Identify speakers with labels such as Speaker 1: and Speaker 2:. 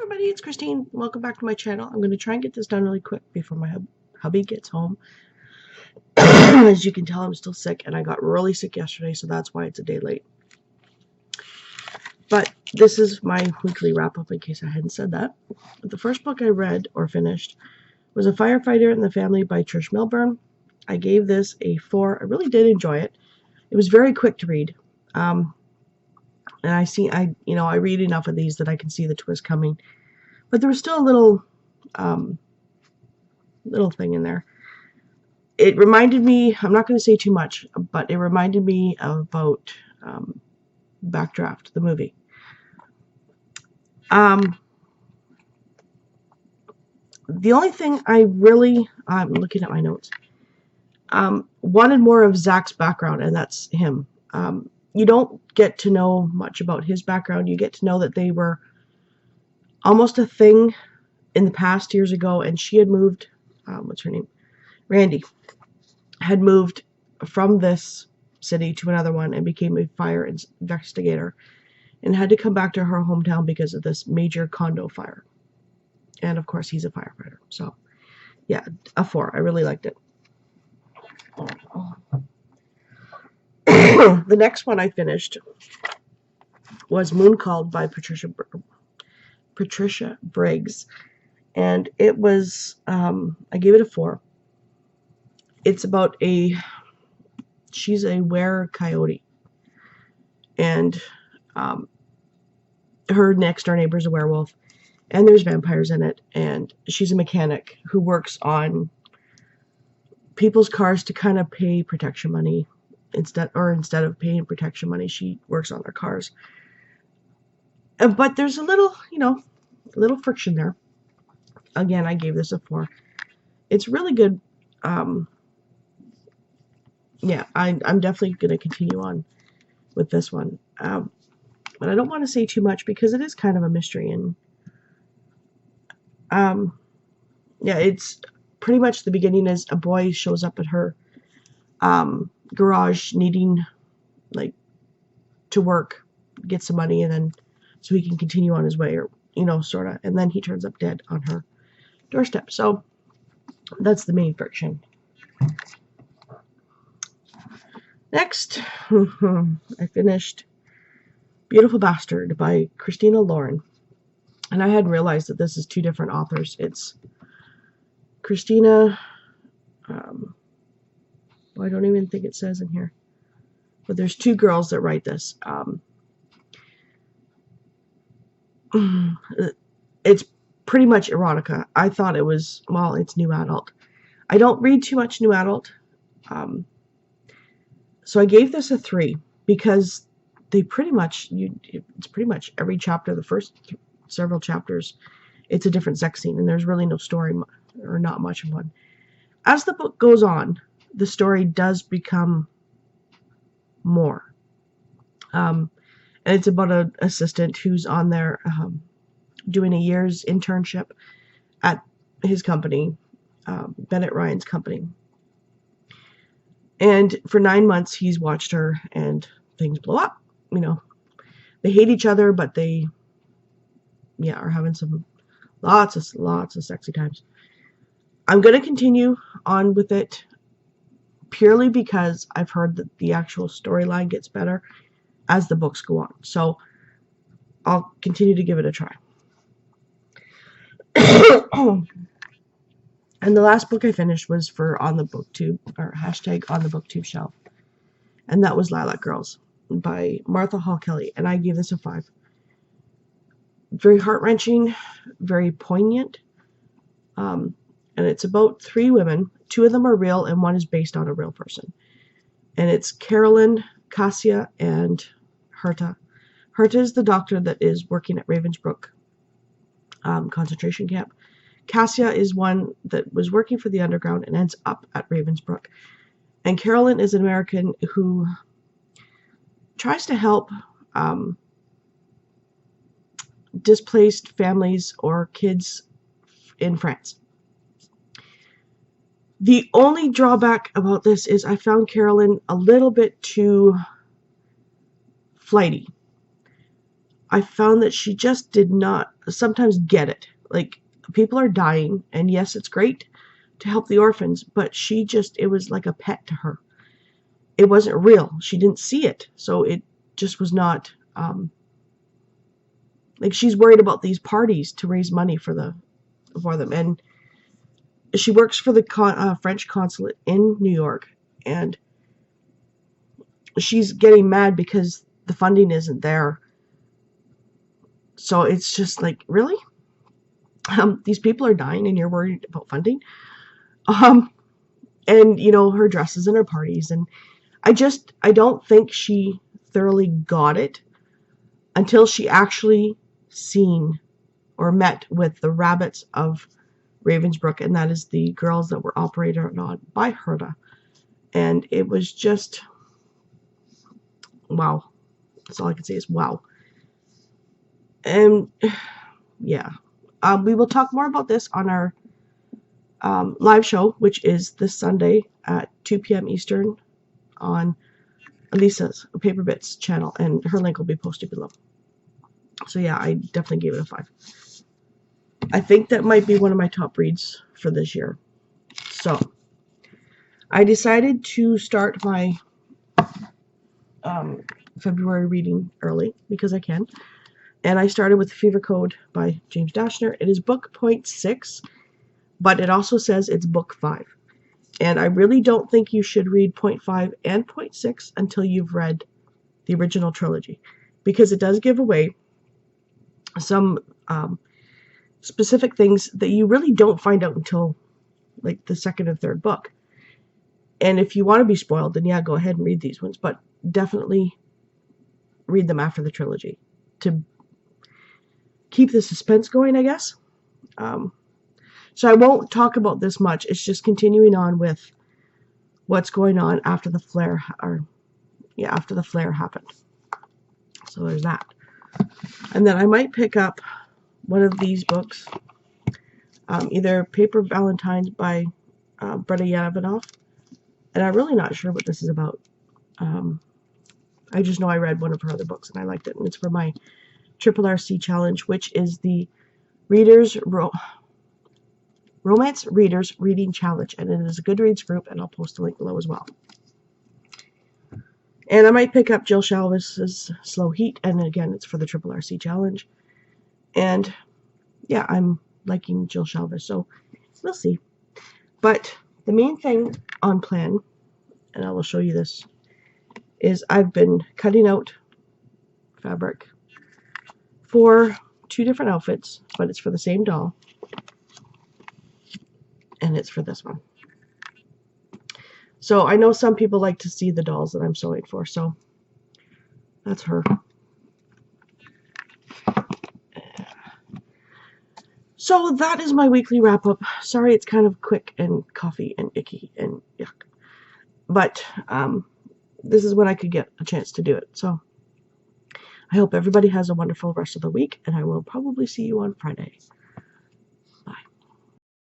Speaker 1: Everybody, it's Christine. Welcome back to my channel. I'm going to try and get this done really quick before my hubby gets home. As you can tell, I'm still sick, and I got really sick yesterday, so that's why it's a day late. But this is my weekly wrap-up in case I hadn't said that. The first book I read or finished was A Firefighter in the Family by Trish Milburn. I gave this a 4. I really did enjoy it. It was very quick to read. And I read enough of these that I can see the twist coming. But there was still a little thing in there. It reminded me, I'm not going to say too much, but it reminded me about Backdraft, the movie. The only thing I really, I'm looking at my notes, wanted more of Zach's background, and that's him. You don't get to know much about his background. You get to know that they were almost a thing in the past years ago, and she had moved, what's her name? Randy had moved from this city to another one and became a fire investigator and had to come back to her hometown because of this major condo fire. And of course, he's a firefighter. So, yeah, a 4. I really liked it. The next one I finished was Moon Called by Patricia Briggs. And it was, I gave it a 4. It's about she's a were-coyote. And her next door neighbor's a werewolf. And there's vampires in it. And she's a mechanic who works on people's cars to kind of pay protection money. Instead of paying protection money, she works on their cars. But there's a little friction there. Again, I gave this a 4. It's really good. Yeah, I'm definitely going to continue on with this one. But I don't want to say too much because it is kind of a mystery. And yeah, it's pretty much the beginning is a boy shows up at her garage needing to work, get some money, and then so he can continue on his way, or sort of. And then he turns up dead on her doorstep. So that's the main friction. Next, I finished Beautiful Bastard by Christina Lauren. And I hadn't realized that this is 2 different authors. It's Christina, I don't even think it says in here. But there's 2 girls that write this. It's pretty much erotica. I thought it was, well, it's new adult. I don't read too much new adult. So I gave this a 3 because they pretty much, it's pretty much every chapter, the first several chapters, it's a different sex scene, and there's really no story, or not much of one. As the book goes on, the story does become more. And it's about an assistant who's on there doing a year's internship at his company, Bennett Ryan's company. And for 9 months, he's watched her, and things blow up. They hate each other, but they, are having some lots of sexy times. I'm going to continue on with it purely because I've heard that the actual storyline gets better as the books go on. So I'll continue to give it a try. And the last book I finished was for On the Booktube, or hashtag On the Booktube shelf. And that was Lilac Girls by Martha Hall Kelly. And I gave this a 5. Very heart-wrenching, very poignant. And it's about 3 women. 2 of them are real, and 1 is based on a real person. And it's Carolyn, Cassia, and Herta. Herta is the doctor that is working at Ravensbrück concentration camp. Cassia is one that was working for the underground and ends up at Ravensbrück. And Carolyn is an American who tries to help displaced families or kids in France. The only drawback about this is I found Carolyn a little bit too flighty. I found that she just did not sometimes get it. Like, people are dying, and yes, it's great to help the orphans, but it was like a pet to her. It wasn't real. She didn't see it, so it just was not, like, she's worried about these parties to raise money for them. And she works for the French consulate in New York, and she's getting mad because the funding isn't there. So it's just like, really? These people are dying and you're worried about funding? And, her dresses and her parties. And I don't think she thoroughly got it until she actually seen or met with the rabbits of Ravensbrück, and that is the girls that were operated on by Herta. And it was just, wow. That's all I can say is wow. And yeah, we will talk more about this on our live show, which is this Sunday at 2 p.m. Eastern on Lisa's Paper Bits channel, and her link will be posted below. So yeah, I definitely gave it a 5. I think that might be one of my top reads for this year. So I decided to start my February reading early because I can. And I started with Fever Code by James Dashner. It is book 0.6, but it also says it's book 5. And I really don't think you should read 0.5 and 0.6 until you've read the original trilogy, because it does give away some specific things that you really don't find out until like the second and third book. And if you want to be spoiled, then yeah, go ahead and read these ones, but definitely read them after the trilogy to keep the suspense going, I guess. So I won't talk about this much. It's just continuing on with what's going on after the flare, after the flare happened. So there's that. And then I might pick up one of these books, either Paper Valentines by Breda Yavanoff, and I'm really not sure what this is about. I just know I read one of her other books and I liked it, and it's for my Triple RC Challenge, which is the Romance Readers Reading Challenge, and it is a Goodreads group, and I'll post a link below as well. And I might pick up Jill Shalvis's Slow Heat, and again, it's for the Triple RC Challenge. And yeah, I'm liking Jill Shalvis, so we'll see. But the main thing on plan, and I will show you this, is I've been cutting out fabric for 2 different outfits, but it's for the same doll. And it's for this one. So I know some people like to see the dolls that I'm sewing for, so that's her. So that is my weekly wrap-up. Sorry it's kind of quick and coffee and icky and yuck. But this is when I could get a chance to do it. So I hope everybody has a wonderful rest of the week, and I will probably see you on Friday.